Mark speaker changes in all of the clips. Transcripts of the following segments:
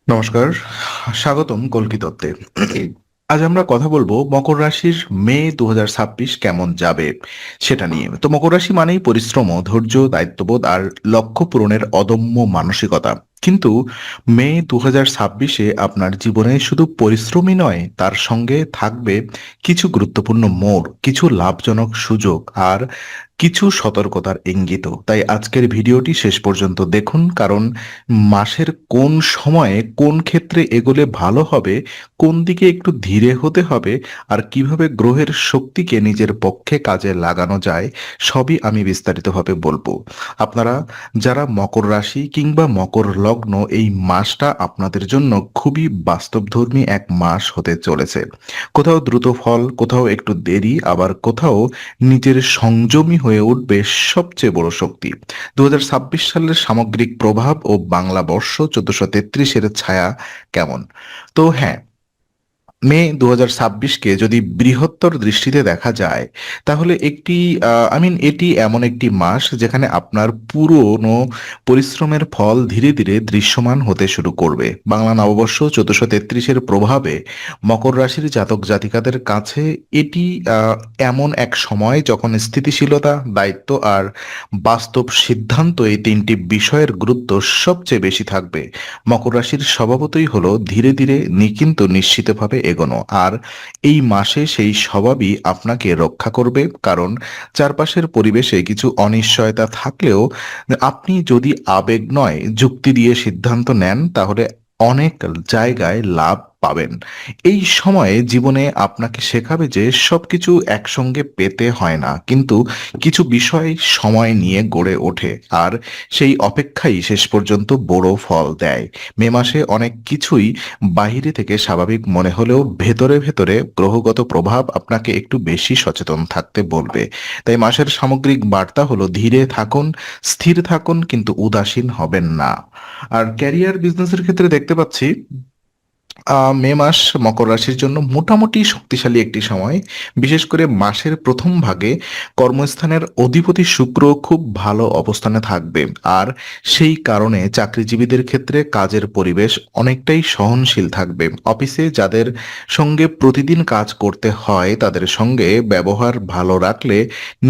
Speaker 1: নমস্কার, স্বাগতম কল্কি তত্ত্বে। আজ আমরা কথা বলবো মকর রাশির মে 2026 কেমন যাবে সেটা নিয়ে। তো মকর রাশি মানেই পরিশ্রম, ধৈর্য, দায়িত্ববোধ আর লক্ষ্য পূরণের অদম্য মানসিকতা। কিন্তু মে 2026-এ আপনার জীবনে শুধু পরিশ্রমই নয়, তার সঙ্গে থাকবে কিছু গুরুত্বপূর্ণ মোড়, কিছু লাভজনক সুযোগ আর কিছু সতর্কতার ইঙ্গিত। তাই আজকের ভিডিওটি শেষ পর্যন্ত দেখুন, কারণ মাসের কোন সময়ে কোন ক্ষেত্রে এগোলে ভালো হবে, কোন দিকে একটু ধীরে হতে হবে, আর কিভাবে গ্রহের শক্তিকে নিজের পক্ষে কাজে লাগানো যায়, সবই আমি বিস্তারিতভাবে বলবো। আপনারা যারা মকর রাশি কিংবা মকর লগ্ন, এই মাসটা আপনাদের জন্য খুবই বাস্তবধর্মী এক মাস হতে চলেছে। কোথাও দ্রুত ফল, কোথাও একটু দেরি, আবার কোথাও নিজের সংযমী হয়ে উঠবে সবচেয়ে বড় শক্তি। 2026 সালের সামগ্রিক প্রভাব ও বাংলা বর্ষ 1433-এর ছায়া কেমন। তো হ্যাঁ, মে 2026-কে যদি বৃহত্তর দৃষ্টিতে দেখা যায়, তাহলে এটি এমন একটি মাস যেখানে আপনার পুরনো পরিশ্রমের ফল ধীরে ধীরে দৃশ্যমান হতে শুরু করবে। বাংলা নববর্ষ 1433-এর প্রভাবে মকর রাশির জাতক জাতিকাদের কাছে এটি এমন এক সময় যখন স্থিতিশীলতা, দায়িত্ব আর বাস্তব সিদ্ধান্ত, এই তিনটি বিষয়ের গুরুত্ব সবচেয়ে বেশি থাকবে। মকর রাশির স্বভাবতই হলো ধীরে ধীরে কিন্তু নিশ্চিতভাবে এগোনো, আর এই মাসে সেই স্বভাবই আপনাকে রক্ষা করবে। কারণ চারপাশের পরিবেশে কিছু অনিশ্চয়তা থাকলেও আপনি যদি আবেগ নয় যুক্তি দিয়ে সিদ্ধান্ত নেন, তাহলে অনেক জায়গায় লাভ পাবেন। এই সময়ে জীবনে আপনাকে শেখাবে যে সবকিছু একসঙ্গে পেতে হয় না, কিন্তু কিছু বিষয় সময় নিয়ে গড়ে ওঠে, আর সেই অপেক্ষাই শেষ পর্যন্ত বড় ফল দেয়। মে মাসে অনেক কিছুই বাহিরে থেকে স্বাভাবিক মনে হলেও ভেতরে ভেতরে গ্রহগত প্রভাব আপনাকে একটু বেশি সচেতন থাকতে বলবে। তাই মাসের সামগ্রিক বার্তা হলো ধীরে থাকুন, স্থির থাকুন, কিন্তু উদাসীন হবেন না। আর ক্যারিয়ার বিজনেসের ক্ষেত্রে দেখতে পাচ্ছি মে মাস মকর রাশির জন্য মোটামুটি শক্তিশালী একটি সময়। বিশেষ করে মাসের প্রথম ভাগে কর্মস্থানের অধিপতি শুক্র খুব ভালো অবস্থানে থাকবে, আর সেই কারণে চাকরিজীবীদের ক্ষেত্রে কাজের পরিবেশ অনেকটাই সহনশীল থাকবে। অফিসে যাদের সঙ্গে প্রতিদিন কাজ করতে হয়, তাদের সঙ্গে ব্যবহার ভালো রাখলে,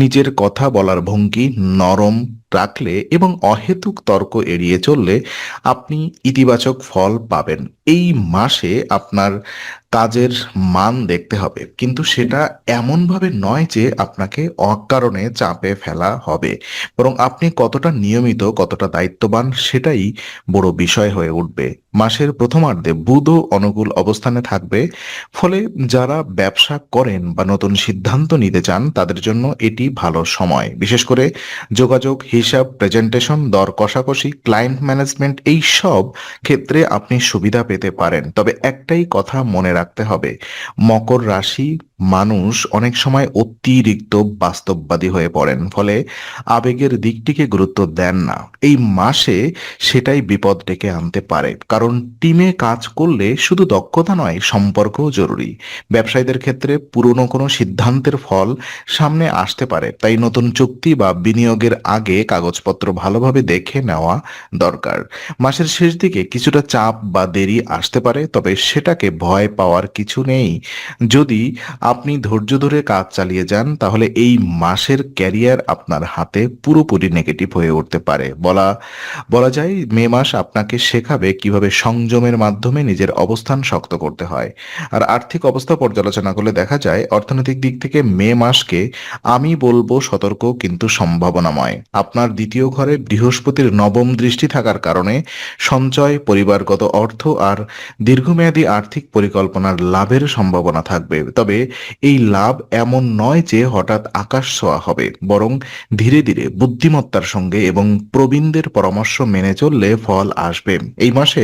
Speaker 1: নিজের কথা বলার ভঙ্গি নরম রাখলে এবং অহেতুক তর্ক এড়িয়ে চললে আপনি ইতিবাচক ফল পাবেন। এই মাসে আপনার কাজের মান দেখতে হবে, কিন্তু সেটা এমনভাবে নয় যে আপনাকে অকারণে চাপে ফেলা হবে, বরং আপনি কতটা নিয়মিত, কতটা দায়িত্ববান, সেটাই বড় বিষয় হয়ে উঠবে। মাসের প্রথমার্ধে বুধও অনুকূল অবস্থানে থাকবে, ফলে যারা ব্যবসা করেন বা নতুন সিদ্ধান্ত নিতে চান, তাদের জন্য এটি ভালো সময়। বিশেষ করে যোগাযোগ, হিসাব, প্রেজেন্টেশন, দর কষাকষি, ক্লায়েন্ট ম্যানেজমেন্ট, এই সব ক্ষেত্রে আপনি সুবিধা পেতে পারেন। তবে একটাই কথা মনে রাখতে হবে, মকর রাশি মানুষ অনেক সময় অতিরিক্ত বাস্তববাদী হয়ে পড়েন, ফলে আবেগের দিকটিকে গুরুত্ব দেন না। এই মাসে সেটাই বিপদ ডেকে আনতে পারে, কারণ টিমে কাজ করলে শুধু দক্ষতা নয়, সম্পর্কও জরুরি। ব্যবসায়ীদের ক্ষেত্রে পুরনো কোনো সিদ্ধান্তের ফল সামনে আসতে পারে, তাই নতুন চুক্তি বা বিনিয়োগের আগে কাগজপত্র ভালোভাবে দেখে নেওয়া দরকার। মাসের শেষ দিকে কিছুটা চাপ বা দেরি আসতে পারে, তবে সেটাকে ভয় পাওয়ার কিছু নেই। যদি আপনি ধৈর্য ধরে কাজ চালিয়ে যান, তাহলে এই মাসের ক্যারিয়ার আপনার হাতে পুরোপুরি নেগেটিভ হয়ে উঠতে পারে। বলা বলা যায় মে মাস আপনাকে শেখাবে কিভাবে সংযমের মাধ্যমে নিজের অবস্থান শক্ত করতে হয়। আর আর্থিক অবস্থা পর্যালোচনা করলে দেখা যায়, অর্থনৈতিক দিক থেকে মে মাসকে আমি বলবো সতর্ক কিন্তু সম্ভাবনাময়। আপনার দ্বিতীয় ঘরে বৃহস্পতির নবম দৃষ্টি থাকার কারণে সঞ্চয়, পরিবারগত অর্থ আর দীর্ঘমেয়াদী আর্থিক পরিকল্পনার লাভের সম্ভাবনা থাকবে। তবে এই লাভ এমন নয় যে হঠাৎ আকাশ ছোঁয়া হবে, বরং ধীরে ধীরে বুদ্ধিমত্তার সঙ্গে এবং প্রবীণদের পরামর্শ মেনে চললে ফল আসবে। এই মাসে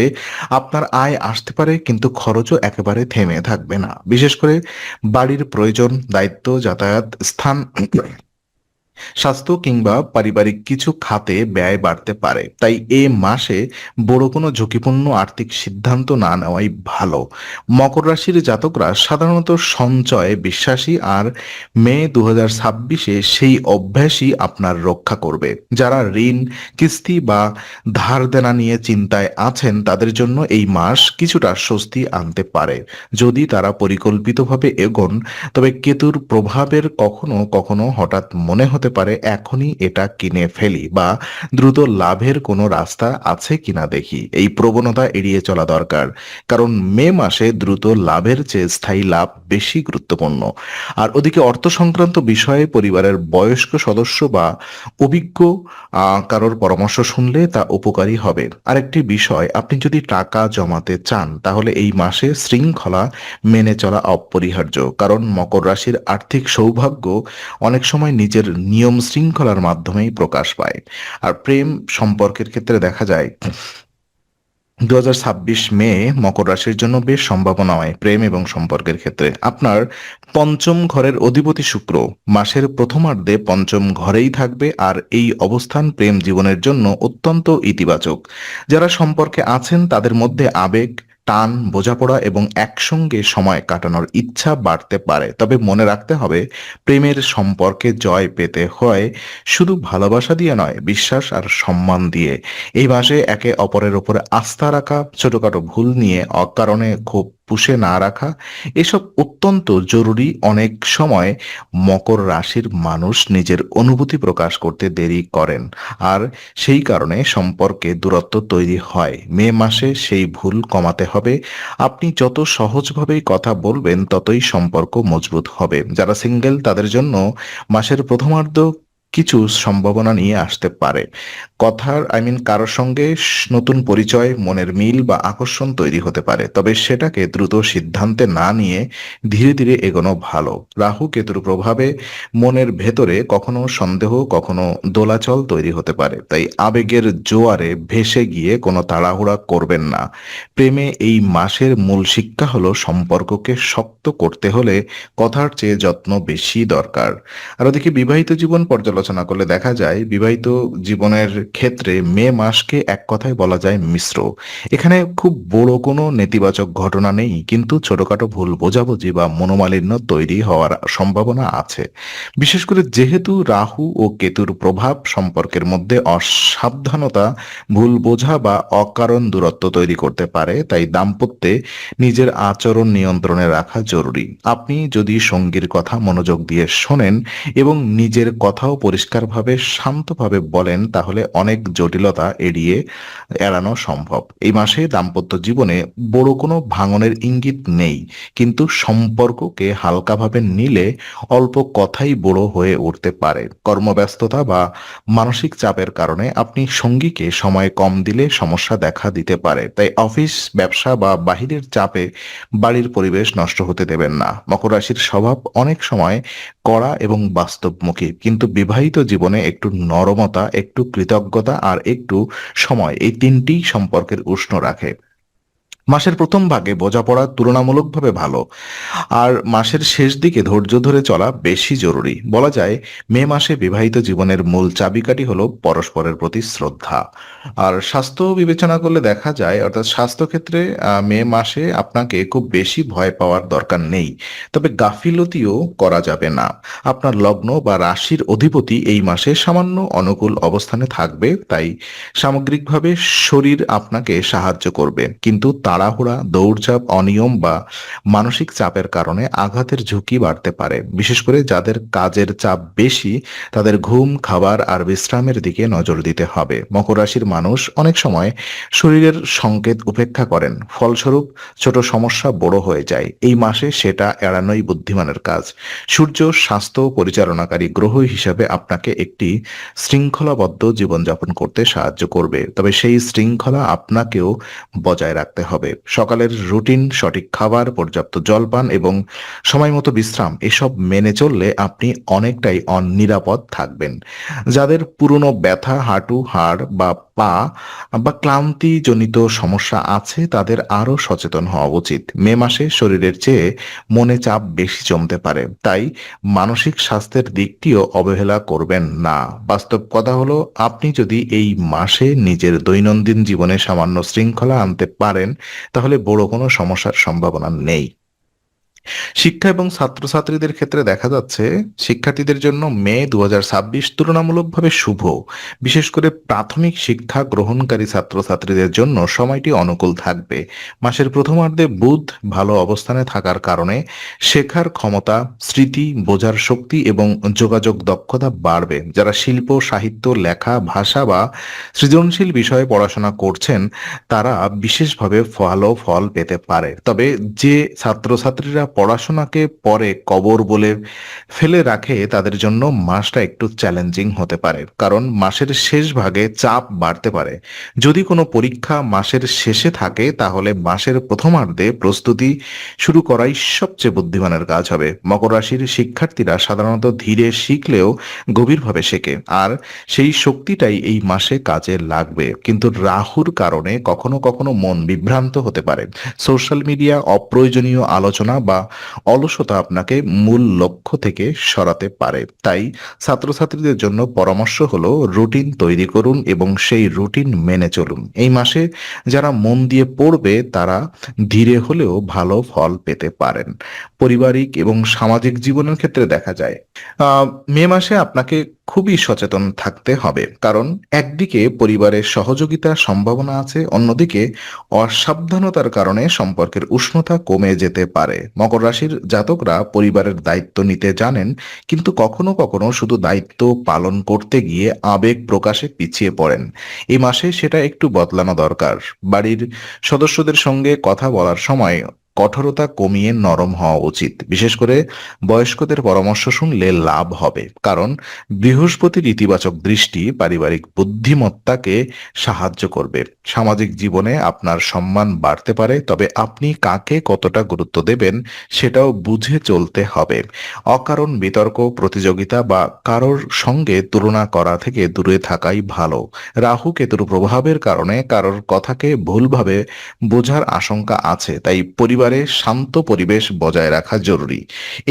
Speaker 1: আপনার আয় আসতে পারে, কিন্তু খরচও একেবারে থেমে থাকবে না। বিশেষ করে বাড়ির প্রয়োজন, দায়িত্ব, যাতায়াত, স্থান স্বাস্থ্য কিংবা পারিবারিক কিছু খাতে ব্যয় বাড়তে পারে, তাই এ মাসে বড় কোনো ঝুঁকিপূর্ণ আর্থিক সিদ্ধান্ত না নেওয়াই ভালো। মকর রাশির জাতকরা সাধারণত সঞ্চয়ে বিশ্বাসী, আর মে 2026-এ সেই অভ্যাসই আপনার রক্ষা করবে। যারা ঋণ, কিস্তি বা ধার দেনা নিয়ে চিন্তায় আছেন তাদের জন্য এই মাস কিছুটা স্বস্তি আনতে পারে যদি তারা পরিকল্পিতভাবে এগোন। তবে কেতুর প্রভাবের কখনো কখনো হঠাৎ মনে হতে পারে এখনই এটা কিনে ফেলি বা দ্রুত লাভের কোনো রাস্তা আছে কিনা দেখি। এই প্রবণতা এড়িয়ে চলা দরকার, কারণ মে মাসে দ্রুত লাভের চেয়ে স্থায়ী লাভ বেশি গুরুত্বপূর্ণ। আর ওদিকে অর্থ সংক্রান্ত বিষয়ে পরিবারের বয়স্ক সদস্য বা অভিজ্ঞ কারোর পরামর্শ শুনলে তা উপকারী হবে। আরেকটি বিষয়, আপনি যদি টাকা জমাতে চান তাহলে এই মাসে শৃঙ্খলা মেনে চলা অপরিহার্য, কারণ মকর রাশির আর্থিক সৌভাগ্য অনেক সময় নিজের নিয়ম শৃঙ্খলার মাধ্যমেই প্রকাশ পায়। আর প্রেম সম্পর্কের ক্ষেত্রে দেখা যায় 2026 মে মকর রাশির জন্য বেশ সম্ভাবনাময়। প্রেম এবং সম্পর্কের ক্ষেত্রে আপনার পঞ্চম ঘরের অধিপতি শুক্র মাসের প্রথমার্ধে পঞ্চম ঘরেই থাকবে, আর এই অবস্থান প্রেম জীবনের জন্য অত্যন্ত ইতিবাচক। যারা সম্পর্কে আছেন তাদের মধ্যে আবেগ, টান, বোঝাপড়া এবং একসঙ্গে সময় কাটানোর ইচ্ছা বাড়তে পারে। তবে মনে রাখতে হবে, প্রেমের সম্পর্কে জয় পেতে হয় শুধু ভালোবাসা দিয়ে নয়, বিশ্বাস আর সম্মান দিয়ে। এই মাসে একে অপরের উপরে আস্থা রাখা, ছোটখাটো ভুল নিয়ে অকারণে ক্ষোভ পুষে না রাখা, এসব অত্যন্ত জরুরি। অনেক সময় মকর রাশির মানুষ নিজের অনুভূতি প্রকাশ করতে দেরি করেন, আর সেই কারণে সম্পর্কে দূরত্ব তৈরি হয়। মে মাসে সেই ভুল কমাতে হবে। আপনি যত সহজভাবেই কথা বলবেন ততই সম্পর্ক মজবুত হবে। যারা সিঙ্গেল তাদের জন্য মাসের প্রথমার্ধ কিছু সম্ভাবনা নিয়ে আসতে পারে। কারোর সঙ্গে নতুন পরিচয়, মনের মিল বা আকর্ষণ তৈরি হতে পারে, তবে সেটাকে দ্রুত সিদ্ধান্তে না নিয়ে ধীরে ধীরে এগোনো ভালো। রাহু কেতুর প্রভাবে মনের ভেতরে কখনো সন্দেহ, কখনো দোলাচল তৈরি হতে পারে, তাই আবেগের জোয়ারে ভেসে গিয়ে কোনো তাড়াহুড়া করবেন না। প্রেমে এই মাসের মূল শিক্ষা হলো, সম্পর্ককে শক্ত করতে হলে কথার চেয়ে যত্ন বেশি দরকার। আর ওদিকে বিবাহিত জীবন পর্যালোচনা করলে দেখা যায়, বিবাহিত জীবনের ক্ষেত্রে মে মাসকে এক কথায় বলা যায় মিশ্র। এখানে খুব বড় কোনো নেতিবাচক ঘটনা নেই, কিন্তু ছোটখাটো ভুল বোঝাবুঝি বা মনোমালিন্য তৈরি হওয়ার সম্ভাবনা আছে। বিশেষ করে যেহেতু রাহু ও কেতুর প্রভাব সম্পর্কের মধ্যে অসাবধানতা, ভুল বোঝা বা অকারণ দূরত্ব তৈরি করতে পারে, তাই দাম্পত্যে নিজের আচরণ নিয়ন্ত্রণে রাখা জরুরি। আপনি যদি সঙ্গীর কথা মনোযোগ দিয়ে শোনেন এবং নিজের কথাও পরিষ্কারভাবে শান্তভাবে বলেন তাহলে অনেক জটিলতা এড়ানো সম্ভব। এই মাসে দাম্পত্য জীবনে বড় কোনো ভাঙনের ইঙ্গিত নেই, কিন্তু সম্পর্ককে হালকাভাবে নিলে অল্প কথাই বড় হয়ে উঠতে পারে। কর্মব্যস্ততা বা মানসিক চাপের কারণে আপনি সঙ্গীকে সময় কম দিলে সমস্যা দেখা দিতে পারে, তাই অফিস, ব্যবসা বা বাহিরের চাপে বাড়ির পরিবেশ নষ্ট হতে দেবেন না। মকর রাশির স্বভাব অনেক সময় কড়া এবং বাস্তবমুখী, কিন্তু বিবাহিত জীবনে একটু নরমতা, একটু কৃতজ্ঞতা আর একটু সময়, এই তিনটিই সম্পর্কের উষ্ণ রাখে। মাসের প্রথম ভাগে বোঝাপড়া তুলনামূলকভাবে ভালো, আর মাসের শেষ দিকে ধৈর্য ধরে চলা বেশি জরুরি। বলা যায়, মে মাসে বিবাহিত জীবনের মূল চাবিকাঠি হলো পরস্পরের প্রতি শ্রদ্ধা। আর স্বাস্থ্য বিবেচনা করলে দেখা যায়, অর্থাৎ স্বাস্থ্য ক্ষেত্রে মে মাসে আপনাকে খুব বেশি ভয় পাওয়ার দরকার নেই, তবে গাফিলতিও করা যাবে না। আপনার লগ্ন বা রাশির অধিপতি এই মাসে সামান্য অনুকূল অবস্থানে থাকবে, তাই সামগ্রিকভাবে শরীর আপনাকে সাহায্য করবে, কিন্তু তাড়াহুড়া, দৌড়ঝাঁপ, অনিয়ম বা মানসিক চাপের কারণে আঘাতের ঝুঁকি বাড়তে পারে। বিশেষ করে যাদের কাজের চাপ বেশি, তাদের ঘুম, খাবার আর বিশ্রামের দিকে নজর দিতে হবে। মকর রাশির মানুষ অনেক সময় শরীরের সংকেত উপেক্ষা করেন, ফলস্বরূপ ছোট সমস্যা বড় হয়ে যায়। এই মাসে সেটা এড়ানোই বুদ্ধিমানের কাজ। সূর্য স্বাস্থ্য পরিচালনাকারী গ্রহ হিসাবে আপনাকে একটি শৃঙ্খলাবদ্ধ জীবনযাপন করতে সাহায্য করবে, তবে সেই শৃঙ্খলা আপনাকেও বজায় রাখতে হবে। হবে। সকালের রুটিন, সঠিক খাবার, পর্যাপ্ত জলপান এবং সময় মতো বিশ্রাম এসব মেনে চললে আপনি অনেকটাই নিরাপদ থাকবেন। যাদের পুরনো ব্যথা, হাঁটু, হাড় বা পা বা ক্লান্তিজনিত সমস্যা আছে তাদের আরও সচেতন হওয়া উচিত। মে মাসে শরীরের চেয়ে মনে চাপ বেশি জমতে পারে, তাই মানসিক স্বাস্থ্যের দিকটিও অবহেলা করবেন না। বাস্তব কথা হলো, আপনি যদি এই মাসে নিজের দৈনন্দিন জীবনে সামান্য শৃঙ্খলা আনতে পারেন তাহলে বড় কোনো সমস্যার সম্ভাবনা নেই। শিক্ষা এবং ছাত্রছাত্রীদের ক্ষেত্রে দেখা যাচ্ছে শিক্ষার্থীদের জন্য মে 2026 তুলনামূলকভাবে শুভ। বিশেষ করে প্রাথমিক শিক্ষা গ্রহণকারী ছাত্রছাত্রীদের জন্য সময়টি অনুকূল থাকবে। মাসের প্রথমার্ধে বুধ ভালো অবস্থানে থাকার কারণে শেখার ক্ষমতা, স্মৃতি বোঝার শক্তি এবং যোগাযোগ দক্ষতা বাড়বে। যারা শিল্প, সাহিত্য, লেখা, ভাষা বা সৃজনশীল বিষয়ে পড়াশোনা করছেন তারা বিশেষভাবে ভালো ফল পেতে পারে। তবে যে ছাত্রছাত্রীরা পড়াশোনাকে পরে কবর বলে ফেলে রাখে তাদের জন্য মাসটা একটু চ্যালেঞ্জিং হতে পারে, কারণ মাসের শেষ ভাগে চাপ বাড়তে পারে। যদি কোনো পরীক্ষা মাসের শেষে থাকে তাহলে মাসের প্রথমার্ধে প্রস্তুতি শুরু করাই সবচেয়ে বুদ্ধিমানের কাজ হবে। মকর রাশির শিক্ষার্থীরা সাধারণত ধীরে শিখলেও গভীরভাবে শেখে, আর সেই শক্তিটাই এই মাসে কাজে লাগবে। কিন্তু রাহুর কারণে কখনো কখনো মন বিভ্রান্ত হতে পারে। সোশ্যাল মিডিয়া, অপ্রয়োজনীয় আলোচনা বা অলসতা আপনাকে মূল লক্ষ্য থেকে সরাতে পারে। তাই ছাত্রছাত্রীদের জন্য পরামর্শ হলো রুটিন তৈরি করুন এবং সেই রুটিন মেনে চলুন। এই মাসে যারা মন দিয়ে পড়বে তারা ধীরে হলেও ভালো ফল পেতে পারেন। পারিবারিক এবং সামাজিক জীবনের ক্ষেত্রে দেখা যায় আহ, মে মাসে আপনাকে খুবই সচেতন থাকতে হবে, কারণ একদিকে পরিবারের সহযোগিতার সম্ভাবনা আছে, অন্যদিকে অসাবধানতার কারণে সম্পর্কের উষ্ণতা কমে যেতে পারে। মকর রাশির জাতকরা পরিবারের দায়িত্ব নিতে জানেন, কিন্তু কখনো কখনো শুধু দায়িত্ব পালন করতে গিয়ে আবেগ প্রকাশে পিছিয়ে পড়েন। এই মাসে সেটা একটু বদলানো দরকার। বাড়ির সদস্যদের সঙ্গে কথা বলার সময় কঠোরতা কমিয়ে নরম হওয়া উচিত। বিশেষ করে বয়স্কদের পরামর্শ শুনলে লাভ হবে, কারণ বৃহস্পতির ইতিবাচক দৃষ্টি পারিবারিক বুদ্ধিমত্তাকে সাহায্য করবে। সামাজিক জীবনে আপনার সম্মান বাড়তে পারে, তবে আপনি কাকে কতটা গুরুত্ব দেবেন সেটাও বুঝে চলতে হবে। অকারণ বিতর্ক, প্রতিযোগিতা বা কারোর সঙ্গে তুলনা করা থেকে দূরে থাকাই ভালো। রাহু কেতুর প্রভাবের কারণে কারোর কথাকে ভুলভাবে বোঝার আশঙ্কা আছে, তাই পরিবারে শান্ত পরিবেশ বজায় রাখা জরুরি।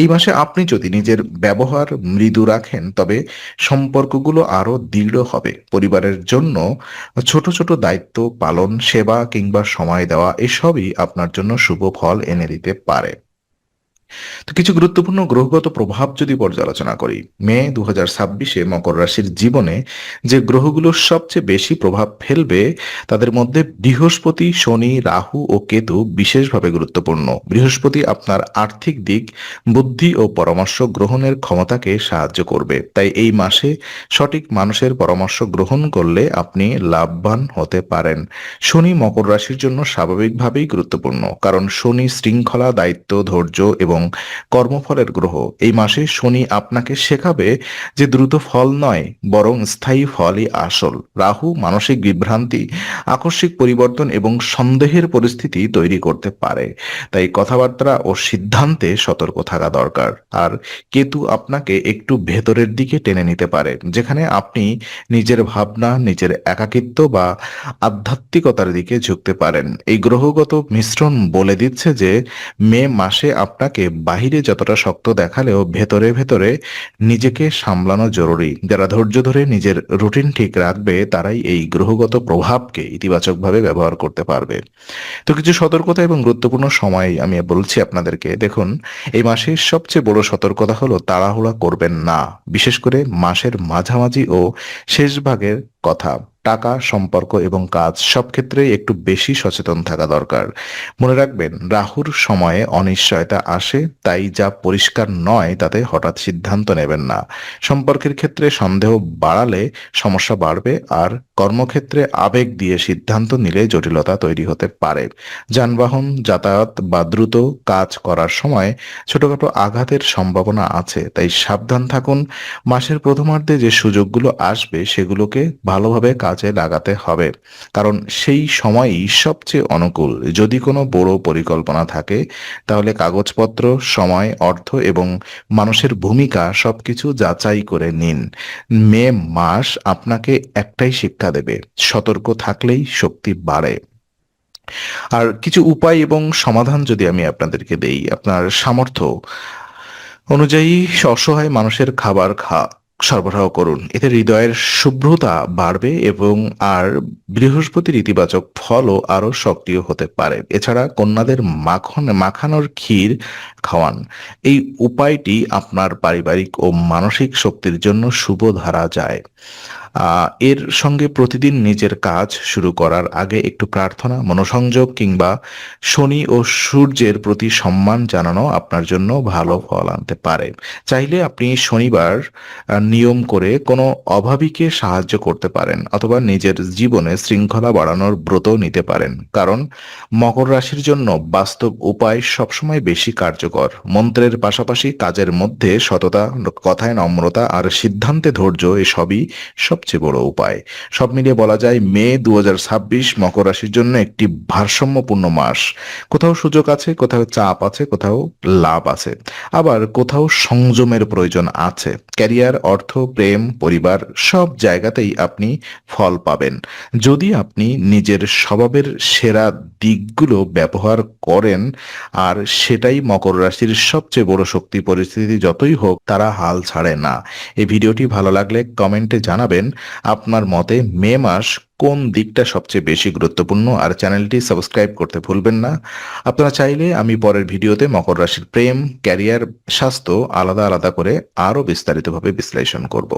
Speaker 1: এই মাসে আপনি যদি নিজের ব্যবহার মৃদু রাখেন তবে সম্পর্কগুলো আরো দৃঢ় হবে। পরিবারের জন্য ছোট ছোট দায়িত্ব পালন, সেবা কিংবা সময় দেওয়া এসবই আপনার জন্য শুভ ফল এনে দিতে পারে। তো কিছু গুরুত্বপূর্ণ গ্রহগত প্রভাব যদি পর্যালোচনা করি, মে 2026-এ মকর রাশির জীবনে যে গ্রহগুলো সবচেয়ে বেশি প্রভাব ফেলবে তাদের মধ্যে বৃহস্পতি, শনি, রাহু ও কেতু বিশেষভাবে গুরুত্বপূর্ণ। বৃহস্পতি আপনার আর্থিক দিক, বুদ্ধি ও পরামর্শ গ্রহণের ক্ষমতাকে সাহায্য করবে, তাই এই মাসে সঠিক মানুষের পরামর্শ গ্রহণ করলে আপনি লাভবান হতে পারেন। শনি মকর রাশির জন্য স্বাভাবিকভাবেই গুরুত্বপূর্ণ, কারণ শনি শৃঙ্খলা, দায়িত্ব, ধৈর্য এবং কর্মফলের গ্রহ। এই মাসে শনি আপনাকে শেখাবে যে দ্রুত ফল নয় বরং স্থায়ী ফলই আসল। রাহু মানসিক বিভ্রান্তি, আকস্মিক পরিবর্তন এবং সন্দেহের পরিস্থিতি তৈরি করতে পারে, তাই কথাবার্তা ও সিদ্ধান্তে সতর্ক থাকা দরকার। আর কেতু আপনাকে একটু ভেতরের দিকে টেনে নিতে পারে, যেখানে আপনি নিজের ভাবনা, নিজের একাকিত্ব বা আধ্যাত্মিকতার দিকে ঝুঁকতে পারেন। এই গ্রহগত মিশ্রণ বলে দিচ্ছে যে মে মাসে আপনাকে বাহিরে যতটা শক্ত দেখালেও ভেতরে ভেতরে নিজেকে সামলানো জরুরি। যারা ধৈর্য ধরে নিজের রুটিন ঠিক রাখবে তারাই এই গ্রহগত প্রভাবকে ইতিবাচকভাবে ব্যবহার করতে পারবে। তো কিছু সতর্কতা এবং গুরুত্বপূর্ণ সময় আমি বলছি আপনাদেরকে। দেখুন, এই মাসের সবচেয়ে বড় সতর্কতা হলো তাড়াহুড়া করবেন না। বিশেষ করে মাসের মাঝামাঝি ও শেষ ভাগের কথা। টাকা, সম্পর্ক এবং কাজ সব ক্ষেত্রেই একটু বেশি সচেতন থাকা দরকার। মনে রাখবেন, রাহুর সময়ে অনিশ্চয়তা আসে, তাই যা পরিষ্কার নয় তাতে হঠাৎ সিদ্ধান্ত নেবেন না। সম্পর্কের ক্ষেত্রে সন্দেহ বাড়ালে সমস্যা বাড়বে, আর কর্মক্ষেত্রে আবেগ দিয়ে সিদ্ধান্ত নিলে জটিলতা তৈরি হতে পারে। যানবাহন, যাতায়াত বা দ্রুত কাজ করার সময় ছোটখাটো আঘাতের সম্ভাবনা আছে, তাই সাবধান থাকুন। মাসের প্রথমার্ধে যে সুযোগগুলো আসবে সেগুলোকে ভালোভাবে কাজ কাজে লাগাতে হবে, কারণ সেই সময়ই সবচেয়ে অনুকূল। যদি কোনো বড় পরিকল্পনা থাকে তাহলে কাগজপত্র, সময়, অর্থ এবং মানুষের ভূমিকা সবকিছু যাচাই করে নিন। মে মাস আপনাকে একটাই শিক্ষা দেবে: সতর্ক থাকলেই শক্তি বাড়ে। আর কিছু উপায় এবং সমাধান যদি আমি আপনাদেরকে দেই, আপনার সামর্থ্য অনুযায়ী অসহায় মানুষের খাবার সরবরাহ করুন। এতে হৃদয়ের শুভ্রতা বাড়বে এবং আর বৃহস্পতির ইতিবাচক ফলও আরো সক্রিয় হতে পারে। এছাড়া কন্যাদের মাখানোর ক্ষীর খাওয়ান। এই উপায়টি আপনার পারিবারিক ও মানসিক শক্তির জন্য শুভ ধরা যায়। এর সঙ্গে প্রতিদিন নিজের কাজ শুরু করার আগে একটু প্রার্থনা, মনোসংযোগ কিংবা শনি ও সূর্যের প্রতি সম্মান জানানো আপনার জন্য ভালো ফল আনতে পারে। চাইলে আপনি শনিবার নিয়ম করে কোনো অভাবীকে সাহায্য করতে পারেন, অথবা নিজের জীবনে শৃঙ্খলা বাড়ানোর ব্রত নিতে পারেন, কারণ মকর রাশির জন্য বাস্তব উপায় সবসময় বেশি কার্যকর। মন্ত্রের পাশাপাশি কাজের মধ্যে সততা, কথায় নম্রতা আর সিদ্ধান্তে ধৈর্য এসবই সবচেয়ে বড় উপায়। সব মিলিয়ে বলা যায় মে 2026 মকর রাশির জন্য একটি ভারসাম্যপূর্ণ মাস। কোথাও সুযোগ আছে, কোথাও চাপ আছে, কোথাও লাভ আছে, আবার কোথাও সংযমের প্রয়োজন আছে। ক্যারিয়ার, অর্থ, প্রেম, পরিবার সব জায়গাতেই আপনি ফল পাবেন, যদি আপনি নিজের স্বভাবের সেরা দিকগুলো ব্যবহার করেন। আর সেটাই মকর রাশির সবচেয়ে বড় শক্তি। পরিস্থিতি যতই হোক, তারা হাল ছাড়ে না। এই ভিডিওটি ভালো লাগলে কমেন্টে জানাবেন আপনার মতে মে মাস কোন দিকটা সবচেয়ে বেশি গুরুত্বপূর্ণ, আর চ্যানেলটি সাবস্ক্রাইব করতে ভুলবেন না। আপনারা চাইলে আমি পরের ভিডিওতে মকর রাশির প্রেম, ক্যারিয়ার, স্বাস্থ্য আলাদা আলাদা করে আরো বিস্তারিতভাবে বিশ্লেষণ করব।